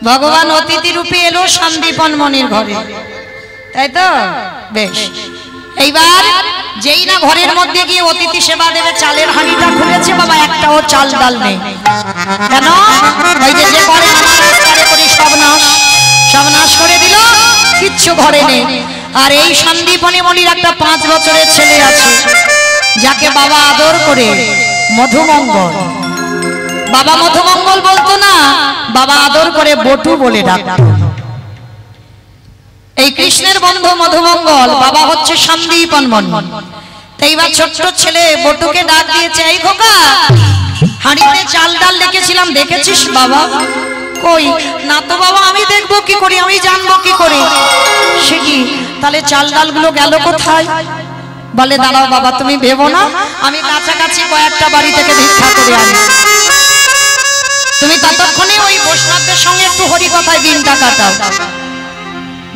ভগবান অতিথি রূপে এলো সন্দীপন মনির ঘরে, তাই তো? বেশ, এইবার যেই না ঘরের মধ্যে গিয়ে অতিথি সেবা দেবে, চালের হাঁড়িটা খুলেছে, বাবা একটাও চাল ডাল নেই। কেন? ওই যে করে সব নাশ করে দিল, কিচ্ছু ঘরে নেই। আর এই সন্দীপনী মনির একটা 5 বছরের ছেলে আছে, যাকে বাবা আদর করে মধুমঙ্গল, বাবা মধুমঙ্গল বলতো না, বাবা আদর করে বটু বলে ডাকতো। এই কৃষ্ণের বন্ধু মধুমঙ্গল, বাবা হচ্ছে সন্দীপন মনি। তো এইবার ছোট্ট ছেলে বটুকে ডাক দিয়েছে, এই খোকা, হাঁড়িতে চাল ডাল রেখেছিলাম, দেখেছিস? বাবা কই না তো বাবা, আমি দেখবো কি করে, আমি জানবো কি করে? সে কি, তাহলে চাল ডালগুলো গেল কোথায়? বলে দাঁড়াও বাবা, তুমি ভেবো না, আমি কাছাকাছি কয়েকটা বাড়ি থেকে ভিক্ষা করে আনি, তুমি ততক্ষণে ওই বৈষ্ণবদের সঙ্গে একটু হরি কথায় দিনটা কাটাও।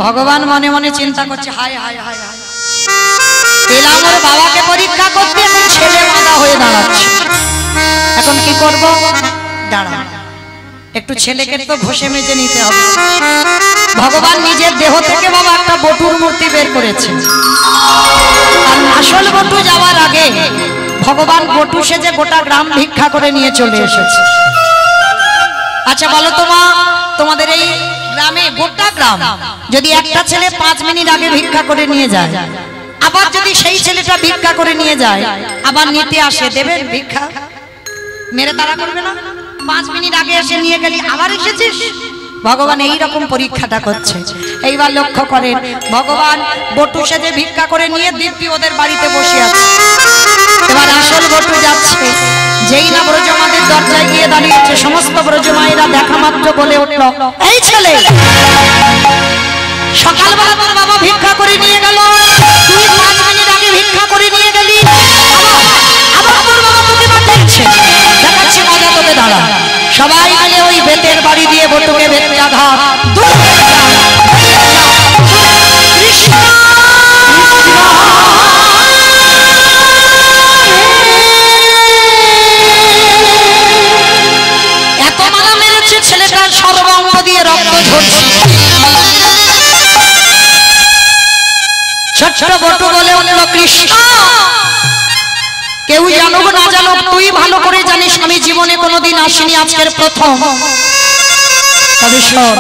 ভগবান মনে মনে চিন্তা করছে, হায় হায় হায় হায়, এলাম ওর বাবাকে পরীক্ষা করতে, এখন ছেলে বাঁধা হয়ে দাঁড়াচ্ছে, এখন কি করব? দাঁড়া, একটু ছেলেকে তো ঘষে মেজে নিতে হবে। ভগবান নিজের দেহ থেকে বাবা একটা বটুর মূর্তি বের করেছে, আর আসল বটু যাওয়ার আগে ভগবান বটু সেজে গোটা গ্রাম ভিক্ষা করে নিয়ে চলে এসেছে। আচ্ছা বলো তো মা, তোমাদের এই গ্রামে, গোটা গ্রাম যদি একটা ছেলে 5 মিনিট আগে ভিক্ষা করে নিয়ে যায়, আবার যদি সেই ছেলেটা ভিক্ষা করে নিয়ে যায়, আবার নিতে আসে, দেবেন ভিক্ষা? মেরে তারা করবে না? 5 মিনিট আগে এসে নিয়ে গেলি, আবার এসেছিস? ভগবান এই রকম পরীক্ষাটা করছে। এইবার লক্ষ্য করেন, ভগবান বটু সেজে ভিক্ষা করে নিয়ে দিব্যি ওদের বাড়িতে বসে আছে। এবার আসল বটু যাচ্ছে, যেই না ব্রজমাদের দরজায় গিয়ে দাঁড়িয়েছে, সমস্ত ব্রজমায়েরা দেখা মাত্র বলে উঠল, এই ছেলে, সকালবেলা তোর বাবা ভিক্ষা করে নিয়ে গেল, তুই 5 মিনিট আগে ভিক্ষা করে নিয়ে গেলি, আবার তোর বাবা তোকে পাঠাচ্ছে, দেখাচ্ছে মজা, তোকে দাঁড়া। সবাই মিলে ওই বেতের বাড়ি দিয়ে বটুকে বেতে আঘাত, কৃষ্ণ এত মারা মেরেছে, ছেলেটার সর্বাঙ্গ দিয়ে রক্ত ঝরছে। ছোট্ট বটু বলে উঠল, কৃষ্ণ, কেউ জানুক না জানুক, তুই ভালো করে জানিস আমি জীবনে কোনোদিন আসিনি, আজকের প্রথম। তবে শোন,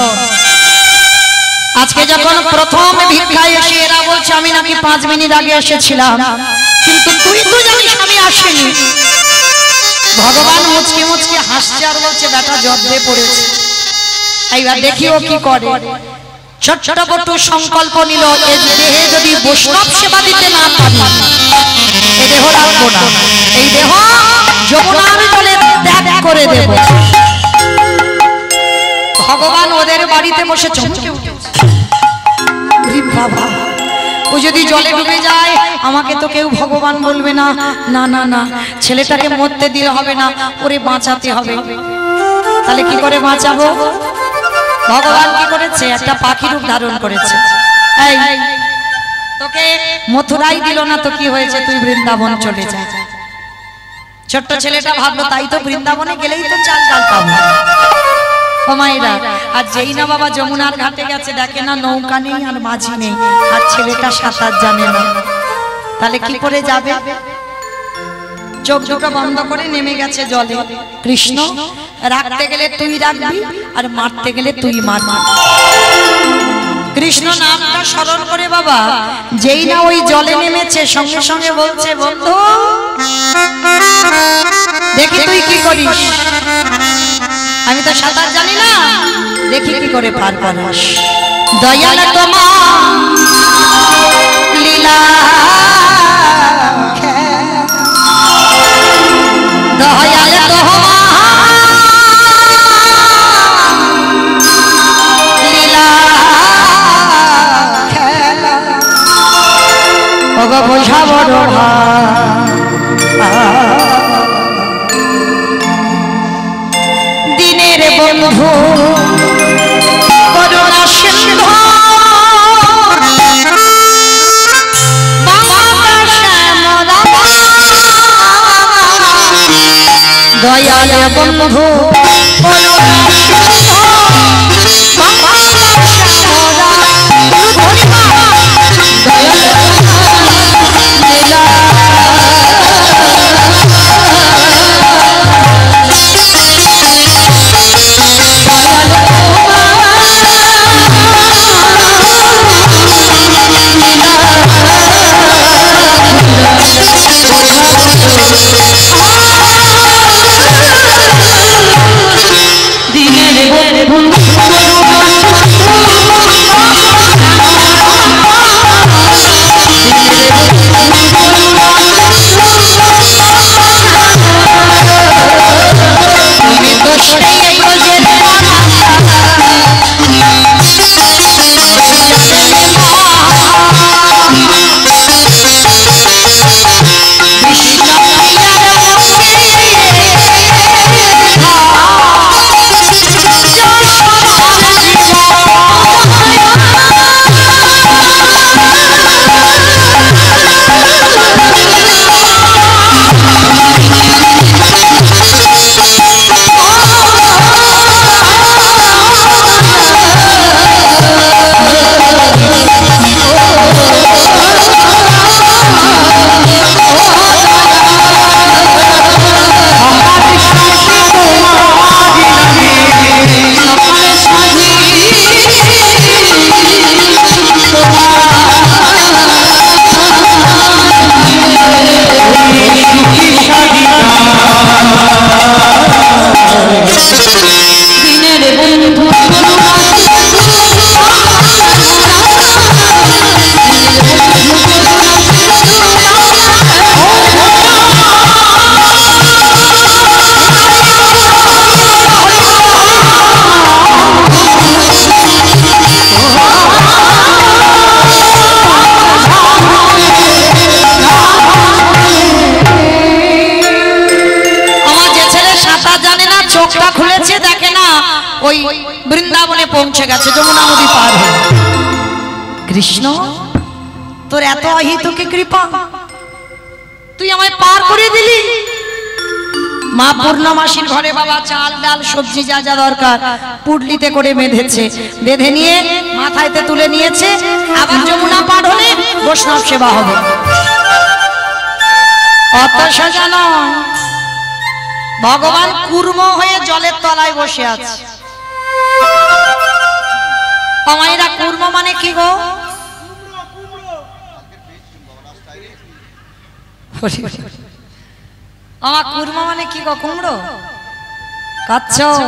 আজকে যখন প্রথম ভিক্ষায় এসে এরা বলছে আমি নাকি 5 মিনিট আগে এসেছিলাম, কিন্তু তুই তো জানিস আমি আসিনি। ভগবান মুচকে মুচকে হাসছে আর বলছে, বেটা জব্দে পড়েছে, এইবার দেখি ও কি করে। ছোট্ট বটু সংকল্প নিল, এই দেহে যদি বৈষ্ণব সেবা দিতে না পারি, এই দেহ রাখবো না, এই দেহ যমুনার জলে ত্যাগ করে দেব। ভগবান ওদের বাড়িতে বসে চমকে উঠেছে, বাবা ও যদি জলে ডুবে যায় আমাকে তো কেউ ভগবান বলবে না, না না না, ছেলেটাকে মরতে দিলে হবে না, ওরে বাঁচাতে হবে। তাহলে কি করে বাঁচাবো? ভগবান কি করেছে, একটা পাখি রূপ ধারণ করেছে। এই তোকে মথুরাই দিল না তো কি হয়েছে, তুই বৃন্দাবন চলে যা। ছোট্ট ছেলেটা ভাবলো, তাই তো, বৃন্দাবনে গেলেই তো চাল ডাল পাবো। ও মায়েরা, আর যেই না বাবা যমুনার ঘাটে গেছে, দেখে না নৌকা নেই আর মাঝি নেই, আর ছেলেটা সাঁতার জানে না, তাহলে কি করে যাবে? চোখ দুটো বন্ধ করে নেমে গেছে জলে। কৃষ্ণ, রাখতে গেলে তুই রাখবি আর মারতে গেলে তুই মারবি। কৃষ্ণ নামটা স্মরণ করে বাবা যেই না ওই জলে নেমেছে, সঙ্গে সঙ্গে বলছে, বন্ধু দেখি তুই কি করিস, আমি তো সাঁতার জানি না, দেখি কি করে পার পারিস। দয়াল তোমার লীলা, দয়াল তোমার লীলা খেলা, ওগো বোঝা বড় দিনের বন্ধু করুণা সিন্ধু, দয়াল বন্ধু করুণা সিন্ধু, ওই বৃন্দাবনে পৌঁছে গেছে, যমুনা নদী পার হয়ে। কৃষ্ণ তোর এত অহিতুকে কৃপা, তুই আমায় পার করে দিলি। মা পূর্ণমাসীর ঘরে বাবা চাল ডাল সবজি যা যা দরকার পুডলিতে করে বেঁধেছে, বেঁধে নিয়ে মাথায়তে তুলে নিয়েছে। আবার যমুনা পার হলে বৈষ্ণব সেবা হবে। অত সোজা নয়, ভগবান কুর্ম হয়ে জলের তলায় বসে আছে। আমায়রা কুর্ম মানে কি গো? আমার কুর্ম মানে কি গো? কুমড়ো কচ্ছপ।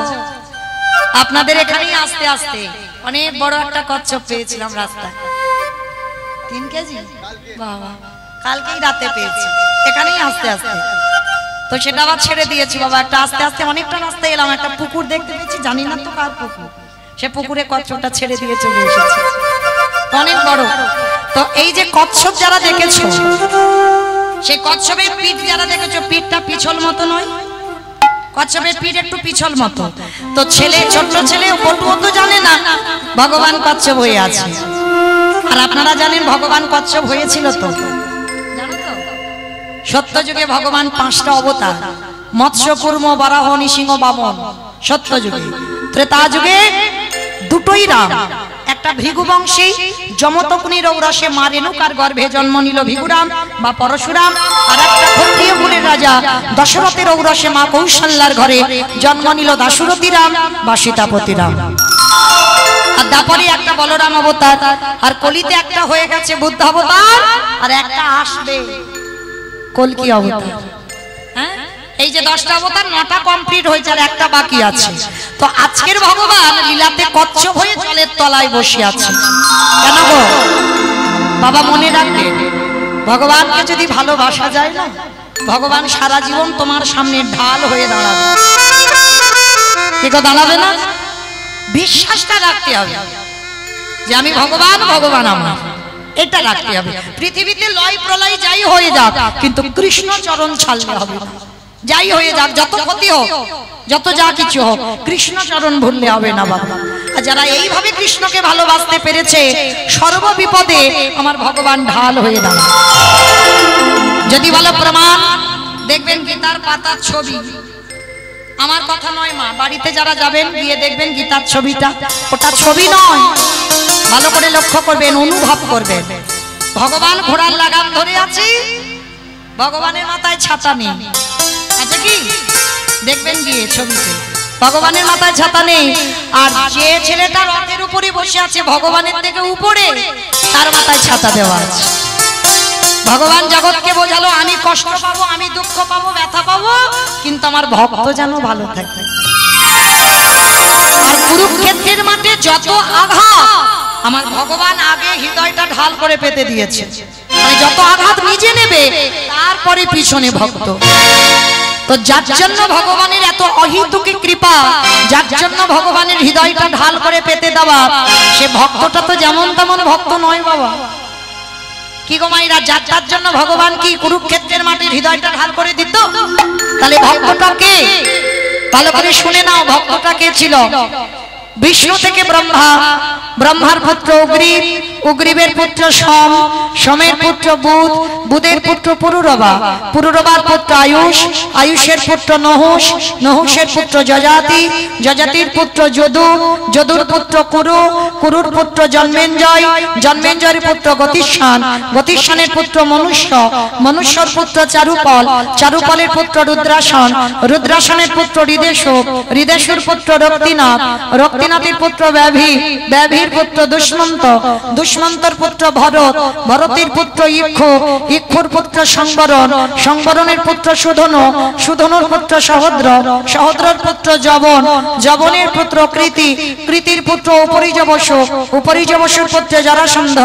আপনাদের এখানেই আস্তে আস্তে অনেক বড় একটা কচ্ছপ পেয়েছিলাম রাস্তায়, 3 কেজি। বাবা, কালকেই রাতে পেয়েছি এখানেই আস্তে আস্তে। তো সেটা আবার ছেড়ে দিয়েছি বাবা। একটা আস্তে আস্তে অনেকটা রাস্তা এলাম, একটা পুকুর দেখতে পেয়েছি, জানি না তো কার পুকুর। সে পুকুরে কচ্ছপটা ছেড়ে দিয়ে চলে এসেছে, অনেক বড়। তো এই যে কচ্ছপ যারা দেখেছো, সেই কচ্ছপের পিঠ যারা দেখেছো, পিঠটা পিছল মতো নয়, কচ্ছপের পিঠ একটু পিছল মতো। তো ছেলে, ছোট্ট ছেলে বটুও তো জানে না ভগবান কচ্ছপ হয়ে আছে। আর আপনারা জানেন ভগবান কচ্ছপ হয়েছিল তো, জানো তো? সত্য যুগে ভগবান 5টা অবতার, মৎস্য, কুর্ম, বরাহ, নৃসিংহ, বামন। সত্য যুগে। ত্রেতা যুগে 2টোই রাম। একটা ভৃগুবংশী যমতকুনি রৌরসে মা রেণুকার গর্ভে জন্ম নিল ভৃগুরাম বা পরশুরাম। আর একটা ক্ষত্রিয় কুলের রাজা দশরথের রৌরসে মা কৌশল্যার ঘরে জন্ম নিল দাশরথী রাম বা সীতাপতি রাম। আর দাপরে একটা বলরাম অবতার, আর কলিতে একটা হয়ে গেছে বুদ্ধ অবতার, আর একটা আসবে কলকি অবতার। হ্যাঁ, এই যে 10টা অবতার, 9টা কমপ্লিট হয়েছে, আর একটা বাকি আছে। তো আজকের ভগবান লীলাতে কচ্ছপ হয়ে জলের তলায় বসে আছে। কেন গো বাবা? মনে রাখবেন, ভগবানকে যদি ভালোবাসা যায় না, ভগবান সারা জীবন তোমার সামনে ঢাল হয়ে দাঁড়াবে। ঠিক দাঁড়াবে না? বিশ্বাসটা রাখতে হবে যে আমি ভগবান, ভগবান আমার, এটা রাখতে হবে। পৃথিবীতে লয় প্রলয় যাই হয়ে যাক, কিন্তু কৃষ্ণ চরণ ছাড়লে হবে না। যাই হয়ে যাক, যত ক্ষতি হোক, যত যা কিছু হোক, কৃষ্ণ চরণ ভুললে হবে না বাবা। আর যারা এইভাবে কৃষ্ণকে ভালোবাসতে পেরেছে, সর্ববিপদে আমার ভগবান ঢাল হয়ে দাঁড়ায়। যদি বলো প্রমাণ, দেখবেন গীতার পাতার ছবি। আমার কথা নয় মা, বাড়িতে যারা যাবেন গিয়ে দেখবেন গীতার ছবিটা। ওটা ছবি নয়, ভালো করে লক্ষ্য করবেন, অনুভব করবেন। ভগবান ঘোড়ার লাগাম ধরে আছে, ভগবানের মাথায় ছাতা নেই। আচ্ছা কি দেখবেন গিয়ে ছবিতে, ভগবানের মাথায় ছাতা নেই। আর যে ছেলেটা রথের উপরে বসে আছে ভগবানের থেকে উপরে, তার মাথায় ছাতা দেওয়া আছে। ভগবান জগৎকে বোঝালো, আমি কষ্ট পাবো, আমি দুঃখ পাবো, ব্যথা পাবো, কিন্তু আমার ভক্ত যেন ভালো থাকে। আর কুরুক্ষেত্রের মাঠে যত আঘাত, আমার ভগবান আগে হৃদয়টা ঢাল করে পেতে দিয়েছে। মানে যত আঘাত নিজে নেবে, তারপরে পিছনে ভক্ত। তো যার জন্য ভগবানের এত অহিতুকি কৃপা, যার জন্য ভগবানের হৃদয়টা ঢাল করে পেতে দেওয়া, সে ভক্তটা তো যেমন তেমন ভক্ত নয় বাবা। কি গো মাইরা, যার জন্য ভগবান কি কুরুক্ষেত্রের মাঠে হৃদয়টা ঢাল করে দিত? তাহলে ভক্তটা কে? ভালো করে শুনে নাও, ভক্তটা কে ছিল? বিষ্ণু থেকে ব্রহ্মা, ব্রহ্মার পুত্র উগ্রীব, উগ্রীবের পুত্র সোম, সোমের পুত্র বুধ, বুধের পুত্র পুরুরবা, পুরুরবার পুত্র আয়ুষ, আয়ুষের পুত্র নহুষ, নহুষের পুত্র যজাতি, যজাতির পুত্র যদু, যদুর পুত্র কুরু, কুরুর পুত্র জন্মেঞ্জয়, জন্মেঞ্জয়ের পুত্র গতিষ্ঠান, গতিষ্ঠানের পুত্র মনুষ্য, মনুষ্যর পুত্র চারুপল, চারুপলের পুত্র রুদ্রাসন, রুদ্রাসনের পুত্র হৃদেশ, হৃদেশুর পুত্র রক্তিনাথ, রক্তিনাথের পুত্র ব্যাভি, ব্যাভির দেবীর পুত্র দুষ্মন্ত, দুষ্মন্তর পুত্র ভরত, ভরতের পুত্র ইক্ষু, ইক্ষুর পুত্র সংবরণ, সংবরণের পুত্র সুধনু, সুধনুর পুত্র সহদ্র, সহদ্রর পুত্র যবন, যবনের পুত্র কৃতি, কৃতির পুত্র উপরিযবসু, উপরিযবসুর পুত্র জরাসন্ধ,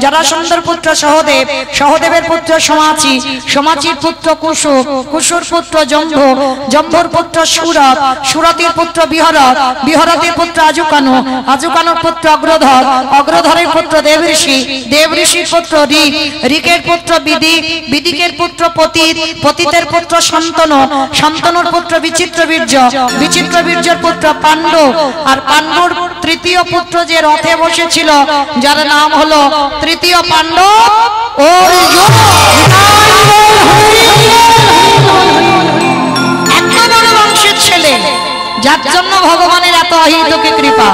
জরাসন্ধর পুত্র সহদেব, সহদেবের পুত্র সমাচি, সমাচির পুত্র কুশু, কুশুর পুত্র জম্ভু, জম্ভুর পুত্র সুরত, সুরতির পুত্র বিহরত, বিহরতের পুত্র আজুকানু, আজুকানুর পুত্র অগ্রধর, অগ্রধরের পুত্র দেবঋষি, দেবঋষির পুত্র ঋক, ঋকের পুত্র বিদিক, বিদিকের পুত্র পতিত, পতিতের পুত্র শান্তনু, শান্তনুর পুত্র বিচিত্রবীর্য, বিচিত্রবীর্যের পুত্র পাণ্ডু, আর পাণ্ডুর তৃতীয় পুত্র যে রথে বসেছিল যার নাম হলো তৃতীয় পাণ্ডব অর্জুন। বংশের ছেলে, যার জন্য ভগবানের এত অহিতকে কৃপা,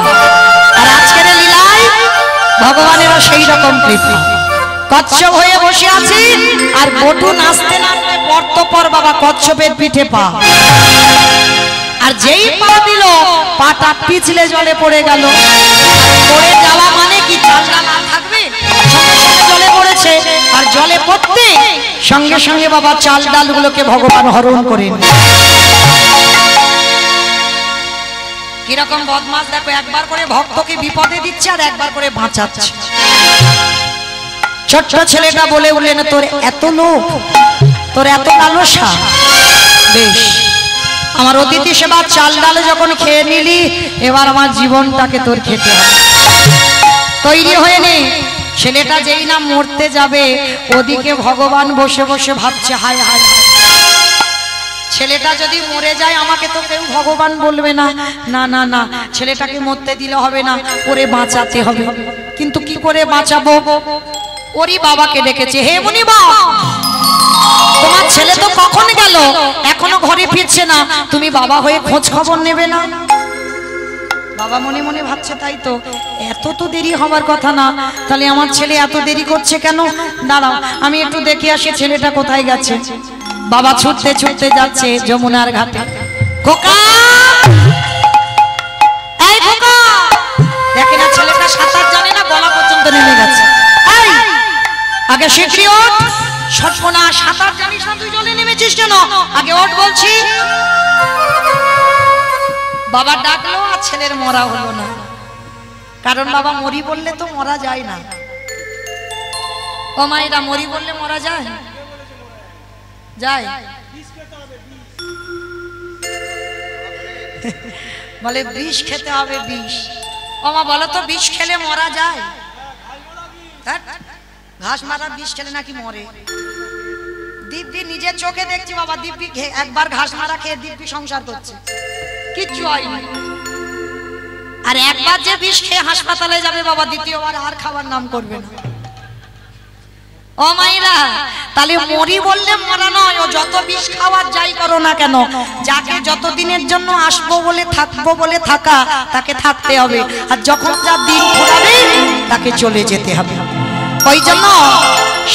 আর আজকের লীলায় ভগবানেরও সেই রকম কৃপা। কচ্ছপ হয়ে বসে আছি আর বটু নাচতে নাচতে পরতপর বাবা কচ্ছপের পিঠে পা, আর যেই পা দিল পাটা পিছলে জলে পড়ে গেল। পড়ে যাওয়া মানে কি চালটা না থাকবে, জলে পড়েছে, আর জলে পড়তে সঙ্গে সঙ্গে বাবা চাল ডালগুলোকে ভগবান হরণ করেন। কিরকম বদমাস দেখো, একবার করে ভক্তকে বিপদে দিচ্ছে আর একবার করে বাঁচাচ্ছে। ছোট্ট ছেলেটা বলে উঠলেন, তোর এত লোভ, তোর এত লালসা, বেশ আমার অতিথি সেবা চাল ডাল যখন খেয়ে নিলি, এবার আমার জীবনটাকে তোর খেতে হবে, তৈরি হয়ে নে। ছেলেটা যেই না মরতে যাবে, ওদিকে ভগবান বসে বসে ভাবছে, হায় হায় হায়, ছেলেটা যদি মরে যায় আমাকে তো কেউ ভগবান বলবে না, না না না, ছেলেটাকে মরতে দিলে হবে না, ওরে বাঁচাতে হবে। কিন্তু কি করে বাঁচাবো? ওরই বাবাকে ডেকেছে, হে মুনিবা, তোমার ছেলে তো কখন গেল, এখনো ঘরে ফিরছে না, তুমি বাবা হয়ে খোঁজ খবর নেবে না? বাবা মনে মনে ভাবছে, তাই তো, এত তো দেরি হবার কথা না, তাহলে আমার ছেলে এত দেরি করছে কেন? দাঁড়াও আমি একটু দেখে আসি ছেলেটা কোথায় গেছে। বাবা ছুটতে ছুটতে যাচ্ছে যমুনার ঘাটে। খোকা, এই খোকা, দেখে না ছেলেটা সাঁতার জানে না, গলা পর্যন্ত নেমে গেছে। এই আগে শিগগিরি ওঠ, সর্বনা, সাঁতার জানিস না তুই, জলে নেমেছিস কেন? আগে ওঠ বলছি। বাবা ডাকলো আর ছেলের মরা হলো না, কারণ বাবা মরি বললে তো মরা যায় না। ও মায়েরা, মরি বললে মরা যায়? যায়? বলে বিষ খেতে হবে, বিষ। ও মা বলো তো, বিষ খেলে মরা যায়? ঘাস মারা বিষ খেলে নাকি মরে? দিব্যি নিজের চোখে দেখছি বাবা, দিব্যি একবার ঘাস মারা খেয়ে দিব্যি সংসার করছে, কিচ্ছু হয়নি। আর একবার যে বিষ খেয়ে হাসপাতালে যাবে বাবা, দ্বিতীয়বার আর খাবার নাম করবে না। ও মাইরা, তাহলে মরি বললে মরা নয়, ও যত বিষ খাওয়ার যাই করো না কেন, যাকে যতদিনের জন্য আসবো বলে থাকবো বলে থাকা, তাকে থাকতে হবে, আর যখন যা দিন ঘোরাবে তাকে চলে যেতে হবে। ওই জন্য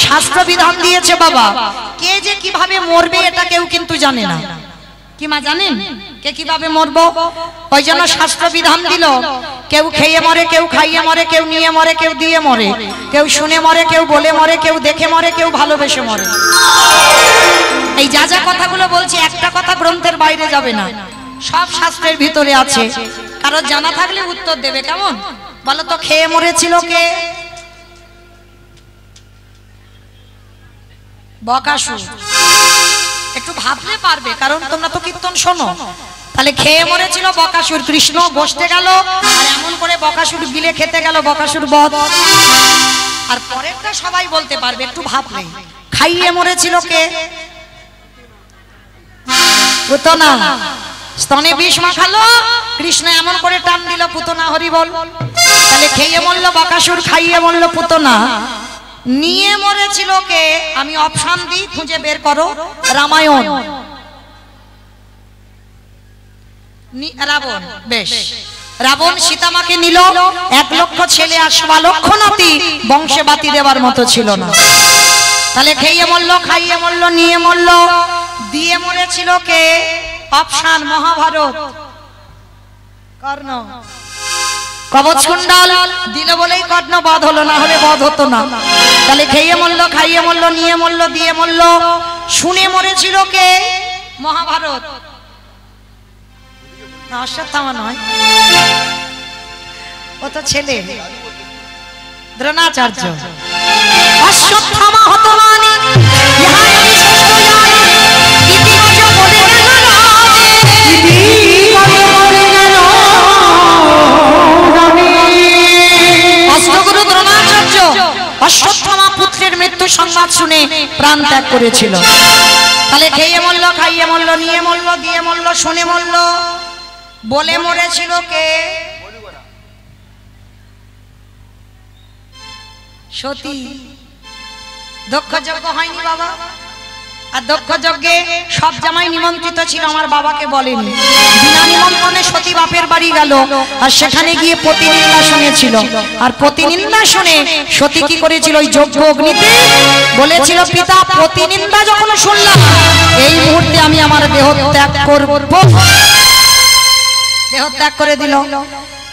শাস্ত্র বিধান দিয়েছে বাবা, কে যে কিভাবে মরবে এটা কেউ কিন্তু জানে না। কি মা জানেন কে কিভাবে মরবো? ওই জন্য শাস্ত্র বিধান দিল, কেউ খেয়ে মরে, কেউ খাইয়ে মরে, কেউ নিয়ে মরে, কেউ দিয়ে মরে, কেউ শুনে মরে, কেউ বলে মরে, কেউ দেখে মরে, কেউ ভালোবেসে মরে। এই যা যা কথাগুলো বলছি, একটা কথা গ্রন্থের বাইরে যাবে না, সব শাস্ত্রের ভিতরে আছে। কারো জানা থাকলে উত্তর দেবে, কেমন বলো তো? খেয়ে মরেছিল কে? বকাসুর। একটু ভাবলে পারবে, কারণ তোমরা তো কীর্তন শোনো। তাহলে খেয়ে মরেছিল বকাসুর, কৃষ্ণ বসতে গেল আর এমন করে বকাসুর গিলে খেতে গেল, বকাসুর বধ। আর পরেরটা সবাই বলতে পারবে, একটু ভাবলে। খাইয়ে মরেছিল কে? পুতনা। স্তনে বিষ মাখালো, কৃষ্ণ এমন করে টান দিল, পুতনা হরি বল। তাহলে খেয়ে মরল বকাসুর, খাইয়ে মরল পুতনা। নিয়ে মরেছিল কে? আমি অপশন দিই, খুঁজে বের করো। রামায়ণ। রাবণ। বেশ, রাবণ সীতামাকে নিল, 1 লক্ষ ছেলে আর 1.25 লক্ষ নাতি, বংশে বাতি দেওয়ার মতো ছিল না। তাহলে খেয়ে মরলো, খাইয়ে মরলো, নিয়ে মরলো। দিয়ে মরেছিল কে? অপশন মহাভারত। কর্ণ। কবচ কুণ্ডল দিল বলেই কর্ণ বধ হলো, না হলে বধ হতো না। তাহলে খেয়ে মরলো, খাইয়ে মরলো, নিয়ে মরলো, দিয়ে মরলো। শুনে মরেছিল কে? মহাভারত। না, অশ্বত্থামা নয়, ও তো ছেলে, দ্রোণাচার্য। অশ্বত্থামা হতমানি ইহাই আমি ষষ্ঠ জানি, ইতিবাচ বলে গেল রাজে, ইতিবাচ বলে গেল রাজে। অষ্টগুরু দ্রোণাচার্য অশ্বত্থামা পুত্রের মৃত্যু সংবাদ শুনে প্রাণ ত্যাগ করেছিল। তাহলে খেয়ে মরলো, খাইয়ে মরলো, নিয়ে মরলো, দিয়ে মরলো, শুনে মরলো। বলে মরেছিল কে? সতী। দক্ষ যজ্ঞ হয়নি বাবা, আর দক্ষ যজ্ঞে সব জামাই নিমন্ত্রিত ছিল, আমার বাবাকে বলেনি। বিনা নিমন্ত্রণে সতী বাপের বাড়ি গেল, আর সেখানে গিয়ে প্রতিনিন্দা শুনেছিল। আর প্রতিনিন্দা শুনে সতী কি করেছিল? ওই যজ্ঞ অগ্নিতে বলেছিল, পিতা প্রতিনিন্দা যখন শুনলাম, এই মুহূর্তে আমি আমার দেহ ত্যাগ করব। দেহ ত্যাগ করে দিল।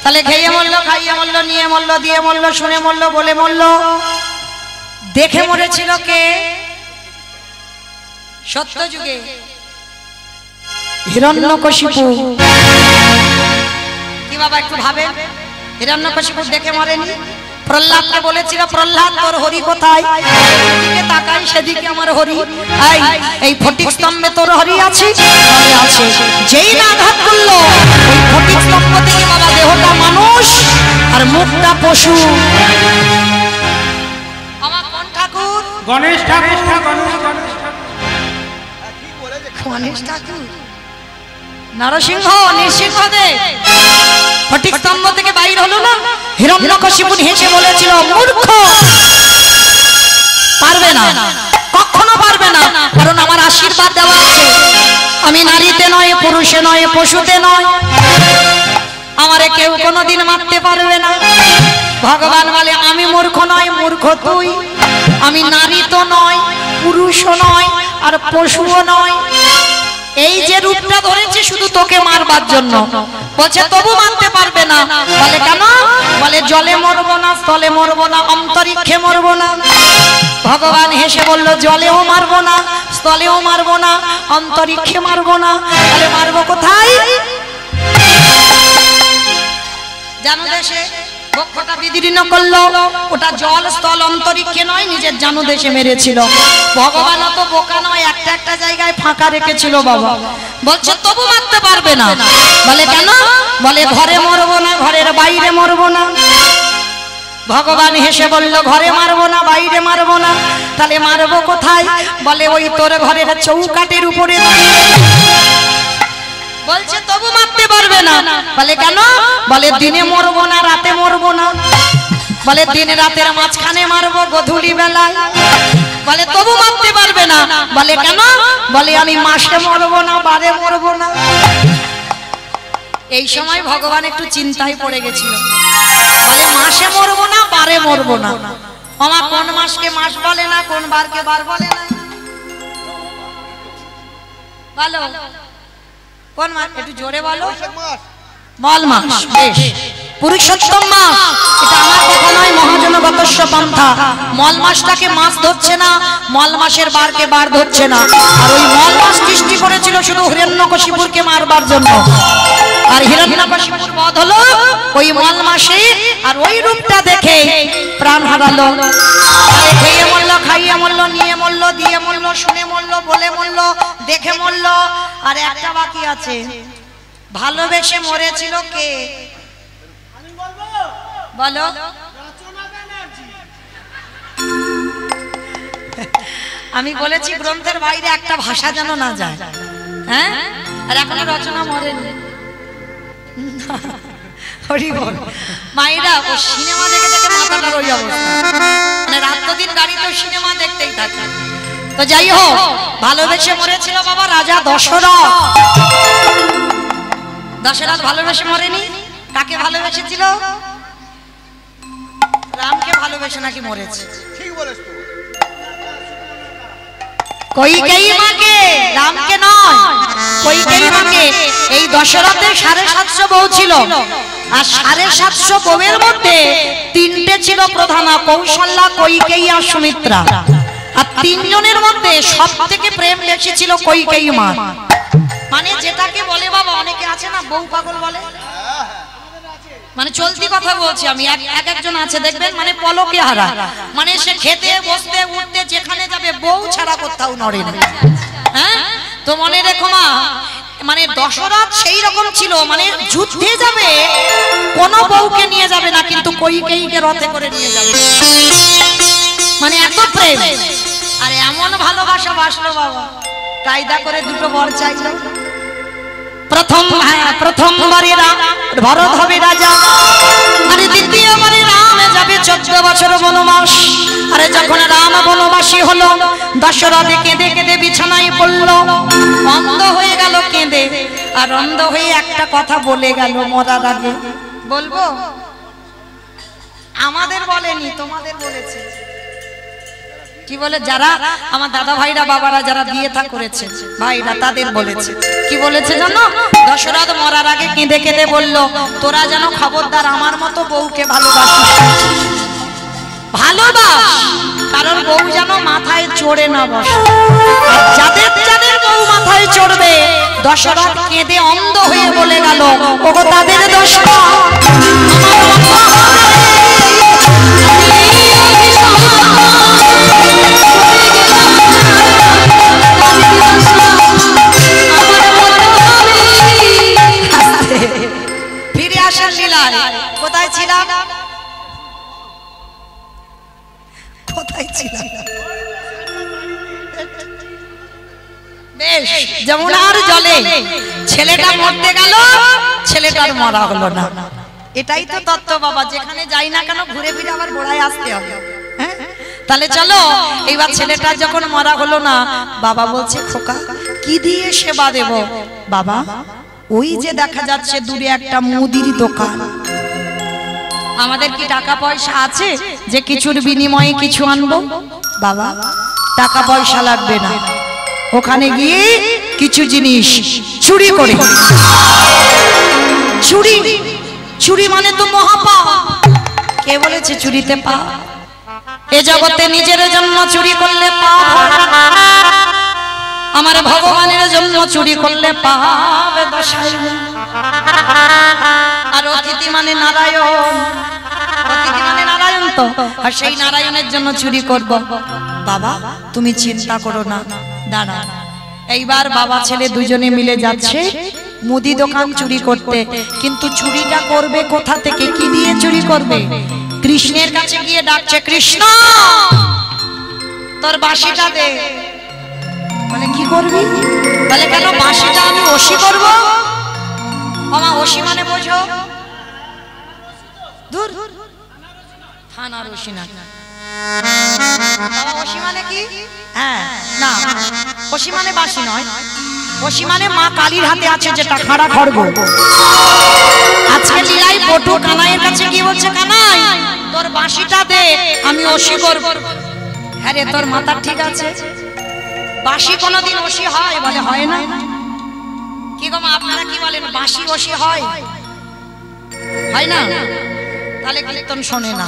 তাহলে খেয়ে মরলো, খাইয়ে মরলো, নিয়ে মরলো, দিয়ে মরলো, শুনে মরলো, বলে মরলো। দেখে মরেছিল কে? সত্য যুগে হিরণ্যকশিপু। কি বাবা একটু ভাবেন, হিরণ্যকশিপু দেখে মরেনি? প্রহ্লাদকে বলেছিল, প্রহ্লাদ তোর হরি কোথায়? এদিকে তাকাই, সেদিকে আমার হরি। এই ফটিক স্তম্ভে তোর হরি আছে? আছে। যেই না আঘাত করলো, ওই ফটিক স্তম্ভ থেকে বাবা দেহটা মানুষ আর মুখটা পশু। আমার কোন ঠাকুর? গণেশ ঠাকুর। গণেশ ঠাকুর, নরসিংহ, নৃসিংহদেব। ফটিক স্তম্ভ থেকে বাইর হলো না, হিরণ্যকশিপু হেসে বলেছিল, মূর্খ, পারবে না, কখনো পারবে না, কারণ আমার আশীর্বাদ দেওয়া আছে। আমি নারীতে নয়, পুরুষে নয়, পশুতে নয়, আমারে কেউ কোনোদিন মারতে পারবে না। ভগবান বলে, আমি মূর্খ নয়, মূর্খ তুই। আমি নারী তো নয়, পুরুষও নয়, আর পশুও নয়। এই যে রূপটা ধরেছে শুধু তোকে মারবার জন্য। বলছে তবু মারতে পারবে না। বলে কেন? বলে জলে মরবো না, স্থলে মরবো না, অন্তরিক্ষে মরবো না। ভগবান হেসে বলল, জলেও মারবো না, স্থলেও মারবো না, অন্তরিক্ষে মারবো না। তাহলে মারবো কোথায়? জানো দেশে বক্ষটা বিদীর্ণ করলো, ওটা জল, স্থল, অন্তরিক্ষে নয়, নিজের জানু দেশে মেরেছিল। ভগবান অত বোকা নয়, একটা একটা জায়গায় ফাঁকা রেখেছিল বাবা। বলছে তবু মারতে পারবে না। বলে কেন? বলে ঘরে মরবো না, ঘরের বাইরে মরবো না। ভগবান হেসে বলল, ঘরে মারবো না, বাইরে মারবো না, তাহলে মারবো কোথায়? বলে ওই তোর ঘরের চৌকাটের উপরে দাঁড়িয়ে। বলছে তবু মারতে পারবে না। বলে কেন? বলে দিনে মরবো না, রাতে মরবো না। বলে দিনে রাতের মাঝখানে মারবো, গধূলি বেলায়। বলে তবু মারতে পারবে না। বলে কেন? বলে আমি মাসে মরবো না, বারে মরবো না। এই সময় ভগবান একটু চিন্তায় পড়ে গেছিল। বলে মাসে মরবো না, বারে মরবো না। আমার কোন মাসকে মাস বলে না, কোন বারকে বার বলে না। বলো কোন মাস? একটু জোরে বলো। মল মাস। বেশ, পুরুষোত্তম মাস। এটা আমার কথা নয়, মহাজনগতস্য পন্থা। মল মাসটাকে মাস ধরছে না, মল মাসের বারকে বার ধরছে না। আর ওই মল মাস সৃষ্টি করেছিল শুধু হিরণ্যকশিপুরকে মারবার জন্য। আর হিরণ্যকশিপুর বধ হলো ওই মল মাসে। আর ওই রূপটা দেখে প্রাণ হারালো। খেয়ে মরলো, খাইয়ে মরলো, নিয়ে মরলো, দিয়ে মরলো, শুনে মরলো, বলে মরলো, দেখে মরলো। আর একটা বাকি আছে, ভালোবেসে মরেছিল কে? বলো। আমি বলেছি গ্রন্থের বাইরে একটা ভাষা যেন না যায়। হ্যাঁ, আর এখনো রচনা মরেনি। হরি বল। মায়েরা ও সিনেমা দেখে দেখে মাথাটার ওই অবস্থা, মানে রাত দিন গাড়িতে সিনেমা দেখতেই থাকে। তো যাই হোক, ভালোবেসে মরেছিল বাবা রাজা দশরথ। দশরথ ভালোবেসে মরেনি। কাকে ভালোবেসেছিল? রামকে ভালোবেসে নাকি মরেছে। ঠিক বলেছ। কইকেয়ী মাকে, রামকে নয়, কইকেয়ী মাকে। এই দশরথের 750 বউ ছিল, আর 750 বউয়ের মধ্যে 3টে ছিল প্রধানা, কৌশল্যা, কইকেয়ী আর সুমিত্রা। আর 3 জনের মধ্যে সব থেকে প্রেম বেশি ছিল কইকেয়ী মা। মানে যেটাকে বলে বাবা, অনেকে আছে না বউ পাগল বলে, মানে চলতি কথা বলছি আমি, এক একজন আছে দেখবেন মানে পলকে হারা, মানে সে খেতে বসতে উঠতে যেখানে যাবে বউ ছাড়া কোথাও নড়ে না। হ্যাঁ, তো মনে রেখো মা, মানে দশরথ সেই রকম ছিল, মানে যুদ্ধে যাবে কোন বউকে নিয়ে যাবে না, কিন্তু কইকেয়ীকে রথে করে নিয়ে যাবে, মানে এত প্রেম। আর এমন ভালোবাসা বাসলো বাবা, কায়দা করে 2টো বর চাইলো। প্রথমবারে ভরত হবে রাজা, আর দ্বিতীয়বারে রাম যাবে 14 বছর বনবাস। আরে যখন রাম বনবাসী হলো, দশরথ কেঁদে কেঁদে বিছানায় পড়লো, অন্ধ হয়ে গেল কেঁদে। আর অন্ধ হয়ে একটা কথা বলে গেল মরার আগে, বলবো? আমাদের বলেনি, তোমাদের বলেছে। কি বলে? যারা আমার দাদা ভাইরা বাবারা যারা বিয়ে থা করেছে ভাইরা, তাদের বলেছে। কি বলেছে জানো? দশরথ মরার আগে কেঁদে কেঁদে বলল, তোরা যেন খবরদার আমার মতো বউকে ভালোবাসিস, ভালোবাস, কারণ বউ যেন মাথায় চড়ে না বসে। যাদের যাদের বউ মাথায় চড়বে, দশরথ কেঁদে অন্ধ হয়ে বলে গেল, ওগো তাদের দোষ না, ফিরে আসার লীলায় কোথায় ছিলাম? কোথায় ছিলাম? বেশ, যমুনার জলে ছেলেটা মরতে গেল, ছেলেটার মরা হলো না। এটাই তো তত্ত্ব বাবা, যেখানে যাই না কেন ঘুরে ফিরে আবার গোড়ায় আসতে হবে। হ্যাঁ, তাহলে চলো এইবার ছেলেটা যখন মরা হলো না, বাবা বলছে, খোকা কি দিয়ে সেবা দেব? বাবা, ওই যে দেখা যাচ্ছে দূরে একটা মুদির দোকান, আমাদের কি টাকা পয়সা আছে যে কিছুর বিনিময়ে কিছু আনবো? বাবা, টাকা পয়সা লাগবে না, ওখানে গিয়ে কিছু জিনিস চুরি করে। চুরি, চুরি মানে তো মহাপাপ। কে বলেছে চুরিতে পাপ? এ জগতে নিজের জন্য চুরি করলে পাপ, আমার ভগবানের জন্য চুরি করলে পাপ দশাই। আর অতিথি মানে নারায়ণ, অতিথি মানে নারায়ণ তো, আর সেই নারায়ণের জন্য চুরি করব। বাবা তুমি চিন্তা করো না, দাঁড়া। এইবার বাবা ছেলে দুজনে মিলে যাচ্ছে মুদি দোকান চুরি করতে, কিন্তু চুরিটা করবে কোথা থেকে, কি দিয়ে চুরি করবে? কৃষ্ণের কাছে গিয়ে ডাকছে, কৃষ্ণ তোর বাঁশিটা দে। বলে কি করবি? বলে কেন, বাঁশিটা আমি ওসি করব। আমা ওসি মানে বোঝো? দূর থানার ওসি না, ওসি মানে কি? হ্যাঁ না, ওসি মানে বাঁশি নয়, ওসি মানে মা কালীর হাতে আছে যেটা, খাড়া খড়গ। আজকে লীলাই পটু কানাইয়ের কাছে গিয়ে বলছে, কানাই তোর বাঁশিটা দে, আমি ওসি করব। হ্যাঁ রে, তোর মাথা ঠিক আছে? বাঁশি কোনদিন ওসি হয়? বলে হয় না। কি গো মা, আপনারা কি বলেন, বাঁশি ওসি হয়? হয় না? তাহলে কীর্তন শোনে না।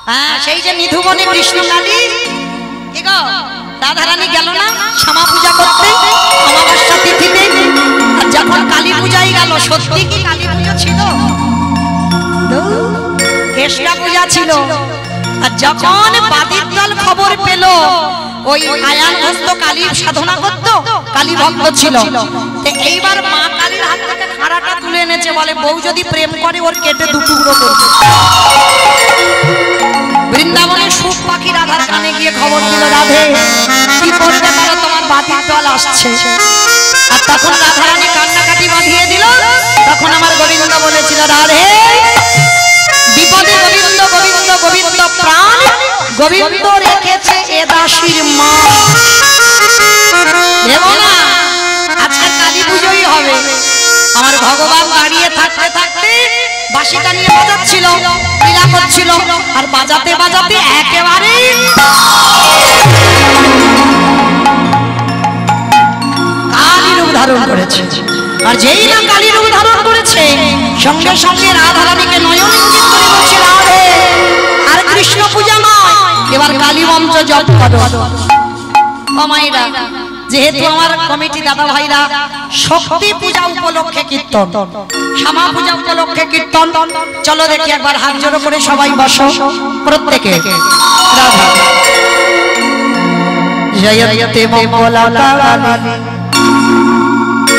হ্যাঁ, সেই যে নিধুবনে কৃষ্ণকালী, কি গো রাধারানী গেল না শ্যামা পূজা করতে অমাবস্যা তিথিতে? আর যখন কালী পূজাই গেল, সত্যি কি কালী পুজো ছিল? কৃষ্ণা পূজা ছিল। আর যখন বাদির দল খবর পেল ওই আয়ান হস্ত কালীর সাধনা করত, কালী ভক্ত ছিল, এইবার মা কালীর হাত থেকে খাড়াটা তুলে এনেছে, বলে বউ যদি প্রেম করে ওর কেটে 2 টুকরো করবে। বৃন্দাবনে সুখ পাখি রাধার কানে গিয়ে খবর দিল, রাধে কি করবে বলো, তোমার বাদির দল আসছে। আর তখন রাধারানী কান্নাকাটি বাঁধিয়ে দিল। তখন আমার গোবিন্দ বলেছিল, রাধে বিপদে গোবিন্দ গোবিন্দ গোবিন্দ প্রাণ গোবিন্দ রেখেছে এ দাসীর মা। দেবো না, আজকে কালী পুজোই হবে। আমার ভগবান দাঁড়িয়ে থাকতে থাকতে বাঁশিটা নিয়ে বাজাচ্ছিল, লীলা করছিল, আর বাজাতে বাজাতে একেবারে রূপ ধারণ করেছে। আর যেই না কালী রূপ ধারণ করেছে সঙ্গে সঙ্গে রাধা রানীকে নয়ন ইঙ্গিত করে বলছে রাধে আর কৃষ্ণ পূজা নয়, এবার কালী মন্ত্র জপ করো। ও মায়েরা, যেহেতু আমার কমিটি দাদা ভাইরা শক্তি পূজা উপলক্ষে কীর্তন, শ্যামা পূজা উপলক্ষে কীর্তন, চলো দেখি একবার হাত জোড়ো করে সবাই বসো প্রত্যেকে। রাধা জয়তে মঙ্গলাকালী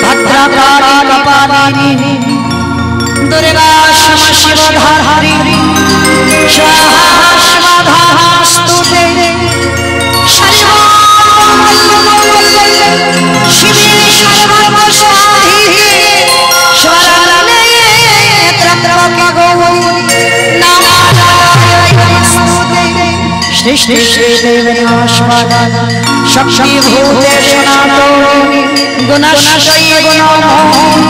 ভদ্রকালী কপালিনী দুর্গা ক্ষমা শিবধারিণী স্বাহা স্বাধাস্তুতে শিবে সর্বসাধিকে স্বরণে ত্রম্বকে গৌরী নমস্তুতে শ্রী শ্রী শ্রী দেবী নমস্কার শক্তি ভূতে সনাতনী গুণশ্রী গুণমোহন